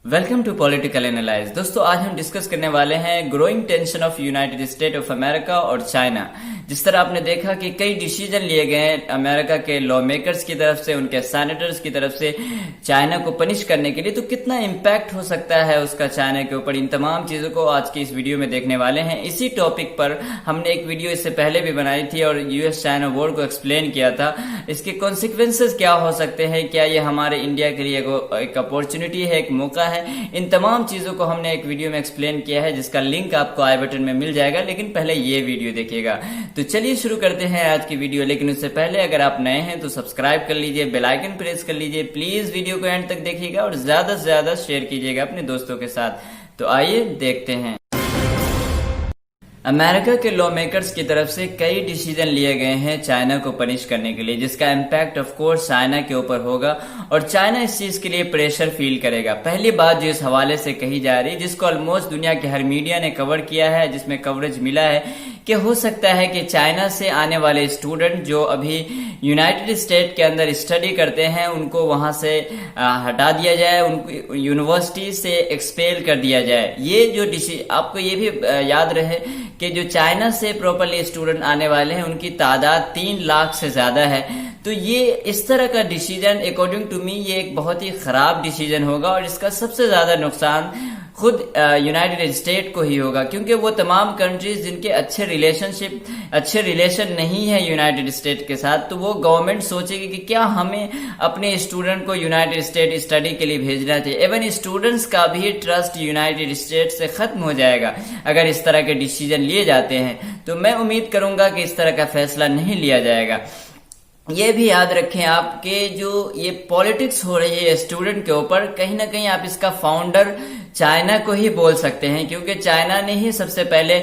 Welcome to political analyse. दोस्तों, आज हम डिस्कस करने वाले हैं growing tension of United state of America और चाइना। जिस तरह आपने देखा कि कई डिसीजन लिए गए हैं अमेरिका के लॉ मेकर्स की तरफ से, उनके सेनेटर्स की तरफ से चाइना को पनिश करने के लिए, तो कितना इम्पैक्ट हो सकता है उसका चाइना के ऊपर, इन तमाम चीजों को आज की इस वीडियो में देखने वाले हैं। इसी टॉपिक पर हमने एक वीडियो इससे पहले भी बनाई थी और यूएस चाइना वॉर को एक्सप्लेन किया था। इसके कॉन्सिक्वेंसेस क्या हो सकते हैं, क्या ये हमारे इंडिया के लिए एक अपॉर्चुनिटी है, एक मौका है, इन तमाम चीजों को हमने एक वीडियो में एक्सप्लेन किया है, जिसका लिंक आपको आई बटन में मिल जाएगा। लेकिन पहले ये वीडियो देखिएगा। तो चलिए शुरू करते हैं आज की वीडियो। लेकिन उससे पहले अगर आप नए हैं तो सब्सक्राइब कर लीजिए, बेल आइकन प्रेस कर लीजिए। प्लीज वीडियो को एंड तक देखिएगा और ज्यादा से ज्यादा शेयर कीजिएगा अपने दोस्तों के साथ। तो आइए देखते हैं। अमेरिका के लॉ मेकर्स की तरफ से कई डिसीजन लिए गए हैं चाइना को पनिश करने के लिए, जिसका इम्पैक्ट ऑफ कोर्स चाइना के ऊपर होगा और चाइना इस चीज के लिए प्रेशर फील करेगा। पहली बात जो इस हवाले से कही जा रही, जिसको ऑलमोस्ट दुनिया के हर मीडिया ने कवर किया है, जिसमें कवरेज मिला है कि हो सकता है कि चाइना से आने वाले स्टूडेंट जो अभी यूनाइटेड स्टेट के अंदर स्टडी करते हैं, उनको वहां से हटा दिया जाए, उनको यूनिवर्सिटी से एक्सपेल कर दिया जाए। ये जो आपको ये भी याद रहे कि जो चाइना से प्रॉपरली स्टूडेंट आने वाले हैं उनकी तादाद 3 लाख से ज्यादा है। तो ये इस तरह का डिसीजन अकॉर्डिंग टू मी ये एक बहुत ही खराब डिसीजन होगा और इसका सबसे ज्यादा नुकसान खुद यूनाइटेड स्टेट को ही होगा, क्योंकि वो तमाम कंट्रीज जिनके अच्छे रिलेशन नहीं है यूनाइटेड स्टेट के साथ, तो वो गवर्नमेंट सोचेगी कि क्या हमें अपने स्टूडेंट को यूनाइटेड स्टेट स्टडी के लिए भेजना चाहिए। इवन स्टूडेंट्स का भी ट्रस्ट यूनाइटेड स्टेट से खत्म हो जाएगा अगर इस तरह के डिसीजन लिए जाते हैं। तो मैं उम्मीद करूंगा कि इस तरह का फैसला नहीं लिया जाएगा। ये भी याद रखें आपके जो ये पॉलिटिक्स हो रही है स्टूडेंट के ऊपर, कहीं ना कहीं आप इसका फाउंडर चाइना को ही बोल सकते हैं, क्योंकि चाइना ने ही सबसे पहले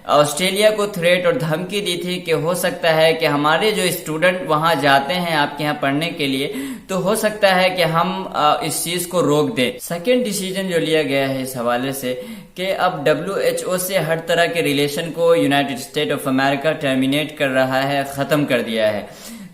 ऑस्ट्रेलिया को थ्रेट और धमकी दी थी कि हो सकता है कि हमारे जो स्टूडेंट वहां जाते हैं आपके यहाँ पढ़ने के लिए, तो हो सकता है कि हम इस चीज को रोक दें। सेकेंड डिसीजन जो लिया गया है इस हवाले से कि अब WHO से हर तरह के रिलेशन को United state of America terminate कर रहा है, खत्म कर दिया है।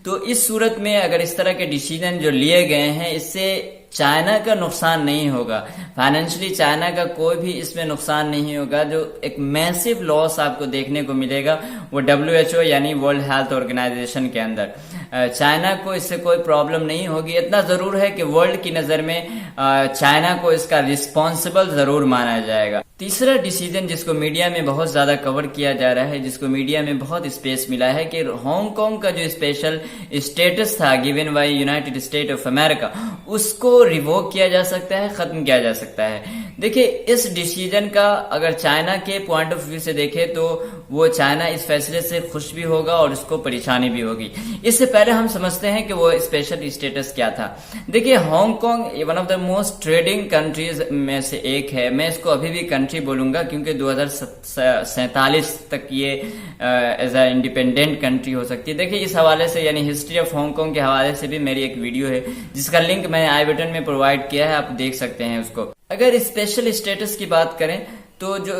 तो इस सूरत में अगर इस तरह के डिसीजन जो लिए गए हैं, इससे चाइना का नुकसान नहीं होगा, फाइनेंशियली चाइना का कोई भी इसमें नुकसान नहीं होगा। जो एक मैसिव लॉस आपको देखने को मिलेगा वो WHO यानी वर्ल्ड हेल्थ ऑर्गेनाइजेशन के अंदर, चाइना को इससे कोई प्रॉब्लम नहीं होगी। इतना जरूर है कि वर्ल्ड की नजर में चाइना को इसका रिस्पॉन्सिबल जरूर माना जाएगा। तीसरा डिसीजन जिसको मीडिया में बहुत ज्यादा कवर किया जा रहा है, जिसको मीडिया में बहुत स्पेस मिला है, कि हांगकांग का जो स्पेशल स्टेटस था given by United state of America, उसको रिवोक किया जा सकता है, खत्म किया जा सकता है। देखिए, इस डिसीजन का अगर चाइना के पॉइंट ऑफ व्यू से देखें तो वो चाइना इस फैसले से खुश भी होगा और उसको परेशानी भी होगी। इससे पहले हम समझते हैं कि वो स्पेशल स्टेटस क्या था। देखिए, Hong Kong one of the most trading countries में से एक है। मैं इसको अभी भी कंट्री बोलूंगा क्योंकि 2047 तक ये एज अ इंडिपेंडेंट कंट्री हो सकती है। देखिए, इस हवाले से यानी हिस्ट्री ऑफ हांगकांग के हवाले से भी मेरी एक वीडियो है, जिसका लिंक मैंने आई बटन में प्रोवाइड किया है, आप देख सकते हैं उसको। अगर स्पेशल स्टेटस की बात करें तो जो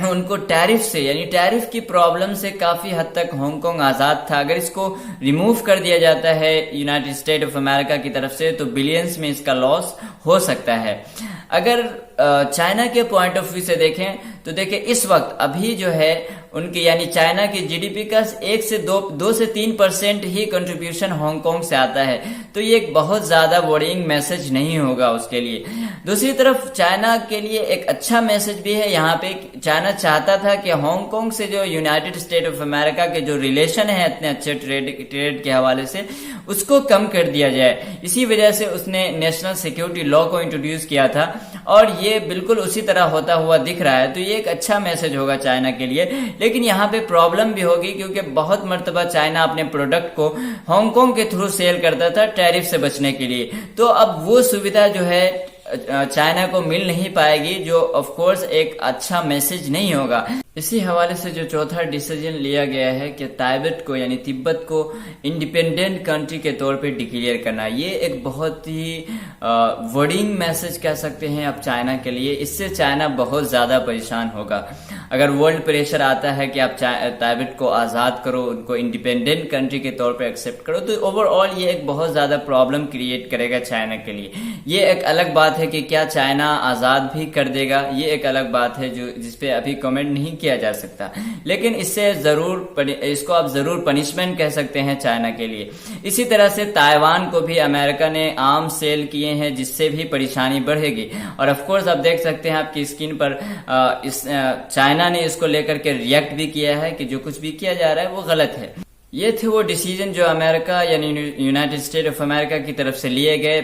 उनको टैरिफ से यानी टैरिफ की प्रॉब्लम से काफी हद तक हांगकांग आजाद था। अगर इसको रिमूव कर दिया जाता है यूनाइटेड स्टेट ऑफ अमेरिका की तरफ से तो बिलियंस में इसका लॉस हो सकता है। अगर चाइना के पॉइंट ऑफ व्यू से देखें तो देखिए, इस वक्त अभी जो है उनकी यानी चाइना की जीडीपी का 1 से 2 से 3% ही कंट्रीब्यूशन हांगकांग से आता है। तो ये एक बहुत ज्यादा वरीइंग मैसेज नहीं होगा उसके लिए। दूसरी तरफ चाइना के लिए एक अच्छा मैसेज भी है यहाँ पे। चाइना चाहता था कि हांगकांग से जो यूनाइटेड स्टेट ऑफ अमेरिका के जो रिलेशन है इतने अच्छे ट्रेड के हवाले से, उसको कम कर दिया जाए। इसी वजह से उसने नेशनल सिक्योरिटी लॉ को इंट्रोड्यूस किया था और ये बिल्कुल उसी तरह होता हुआ दिख रहा है। तो ये एक अच्छा मैसेज होगा चाइना के लिए। लेकिन यहाँ पे प्रॉब्लम भी होगी, क्योंकि बहुत मर्तबा चाइना अपने प्रोडक्ट को हांगकांग के थ्रू सेल करता था टैरिफ से बचने के लिए। तो अब वो सुविधा जो है चाइना को मिल नहीं पाएगी, जो ऑफ कोर्स एक अच्छा मैसेज नहीं होगा। इसी हवाले से जो चौथा डिसीजन लिया गया है कि तिब्बत को यानी तिब्बत को इंडिपेंडेंट कंट्री के तौर पे डिक्लेयर करना, ये एक बहुत ही वर्डिंग मैसेज कह सकते हैं आप चाइना के लिए। इससे चाइना बहुत ज्यादा परेशान होगा। अगर वर्ल्ड प्रेशर आता है कि आप तिब्बत को आजाद करो, उनको इंडिपेंडेंट कंट्री के तौर पे एक्सेप्ट करो, तो ओवरऑल ये एक बहुत ज्यादा प्रॉब्लम क्रिएट करेगा चाइना के लिए। ये एक अलग बात है कि क्या चाइना आजाद भी कर देगा, ये एक अलग बात है जो जिसपे अभी कमेंट नहीं किया जा सकता, लेकिन इससे इसको आप जरूर पनिशमेंट कह सकते हैं चाइना के लिए। इसी तरह से ताइवान को भी अमेरिका ने आर्म सेल किए हैं, जिससे भी परेशानी बढ़ेगी। और ऑफ कोर्स आप देख सकते हैं आपकी स्क्रीन पर चाइना ने इसको लेकर के रिएक्ट भी किया है कि जो कुछ भी किया जा रहा है वो गलत है। ये थे वो डिसीजन जो अमेरिका यानी यूनाइटेड स्टेट ऑफ अमेरिका की तरफ से लिए गए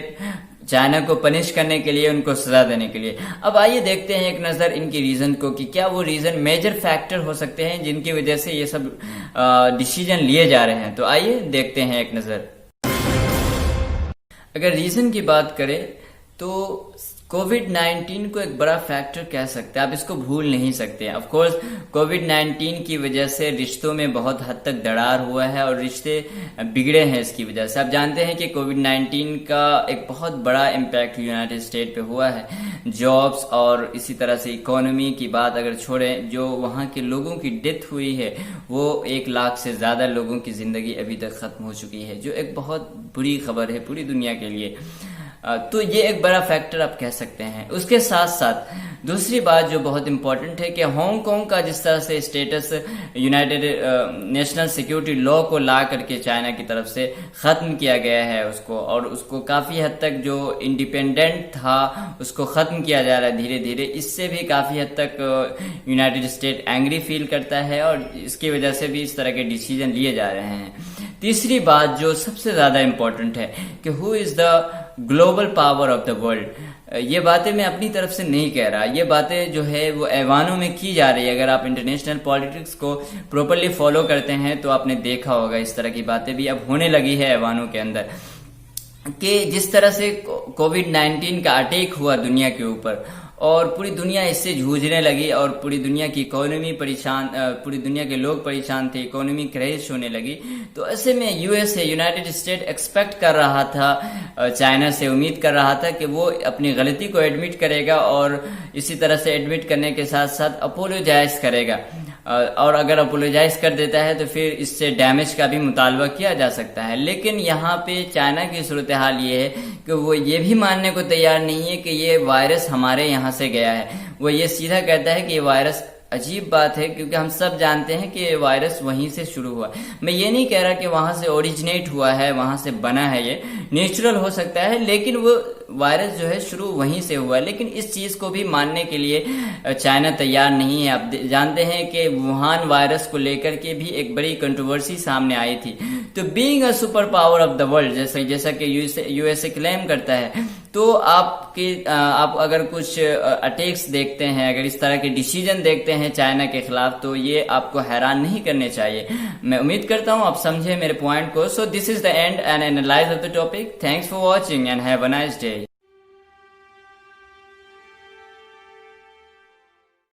चाइना को पनिश करने के लिए, उनको सजा देने के लिए। अब आइए देखते हैं एक नजर इनकी रीजन को कि क्या वो रीजन मेजर फैक्टर हो सकते हैं जिनकी वजह से ये सब डिसीजन लिए जा रहे हैं। तो आइए देखते हैं एक नजर। अगर रीजन की बात करें तो कोविड-19 को एक बड़ा फैक्टर कह सकते हैं, आप इसको भूल नहीं सकते। ऑफ कोर्स कोविड-19 की वजह से रिश्तों में बहुत हद तक दरार हुआ है और रिश्ते बिगड़े हैं इसकी वजह से। आप जानते हैं कि कोविड-19 का एक बहुत बड़ा इम्पैक्ट यूनाइटेड स्टेट पे हुआ है। जॉब्स और इसी तरह से इकोनॉमी की बात अगर छोड़ें, जो वहाँ के लोगों की डेथ हुई है वो 1 लाख से ज्यादा लोगों की जिंदगी अभी तक खत्म हो चुकी है, जो एक बहुत बुरी खबर है पूरी दुनिया के लिए। तो ये एक बड़ा फैक्टर आप कह सकते हैं। उसके साथ साथ दूसरी बात जो बहुत इंपॉर्टेंट है कि हांगकांग का जिस तरह से status United national security law को ला करके चाइना की तरफ से खत्म किया गया है उसको, और उसको काफी हद तक जो इंडिपेंडेंट था उसको खत्म किया जा रहा है धीरे धीरे। इससे भी काफी हद तक यूनाइटेड स्टेट एंग्री फील करता है और इसकी वजह से भी इस तरह के डिसीजन लिए जा रहे हैं। तीसरी बात जो सबसे ज्यादा इंपॉर्टेंट है कि who is the global power of the world. ये बातें मैं अपनी तरफ से नहीं कह रहा, ये बातें जो है वो ऐवानों में की जा रही है। अगर आप इंटरनेशनल पॉलिटिक्स को प्रॉपरली फॉलो करते हैं तो आपने देखा होगा इस तरह की बातें भी अब होने लगी है ऐवानों के अंदर, कि जिस तरह से कोविड-19 का अटैक हुआ दुनिया के ऊपर और पूरी दुनिया इससे जूझने लगी और पूरी दुनिया की इकोनॉमी परेशान, पूरी दुनिया के लोग परेशान थे, इकोनॉमी क्रैश होने लगी। तो ऐसे में यूएसए यूनाइटेड स्टेट एक्सपेक्ट कर रहा था, चाइना से उम्मीद कर रहा था कि वो अपनी गलती को एडमिट करेगा और इसी तरह से एडमिट करने के साथ साथ अपोलोजाइज करेगा। और अगर अपोलोजाइज कर देता है तो फिर इससे डैमेज का भी मुतालबा किया जा सकता है। लेकिन यहाँ पे चाइना की सूरत हाल ये है कि वो ये भी मानने को तैयार नहीं है कि ये वायरस हमारे यहाँ से गया है। वो ये सीधा कहता है कि ये वायरस, अजीब बात है क्योंकि हम सब जानते हैं कि वायरस वहीं से शुरू हुआ। मैं ये नहीं कह रहा कि वहां से ओरिजिनेट हुआ है, वहां से बना है, ये नेचुरल हो सकता है, लेकिन वो वायरस जो है शुरू वहीं से हुआ। लेकिन इस चीज को भी मानने के लिए चाइना तैयार नहीं है। आप जानते हैं कि वुहान वायरस को लेकर के भी एक बड़ी कंट्रोवर्सी सामने आई थी। तो being a super power of the world, जैसा कि यूएसए क्लेम करता है, तो आप अगर कुछ अटैक्स देखते हैं, अगर इस तरह के डिसीजन देखते हैं चाइना के खिलाफ, तो ये आपको हैरान नहीं करने चाहिए। मैं उम्मीद करता हूं आप समझे मेरे पॉइंट को। So this is the end and analyse of the topic. Thanks for watching and have a nice day.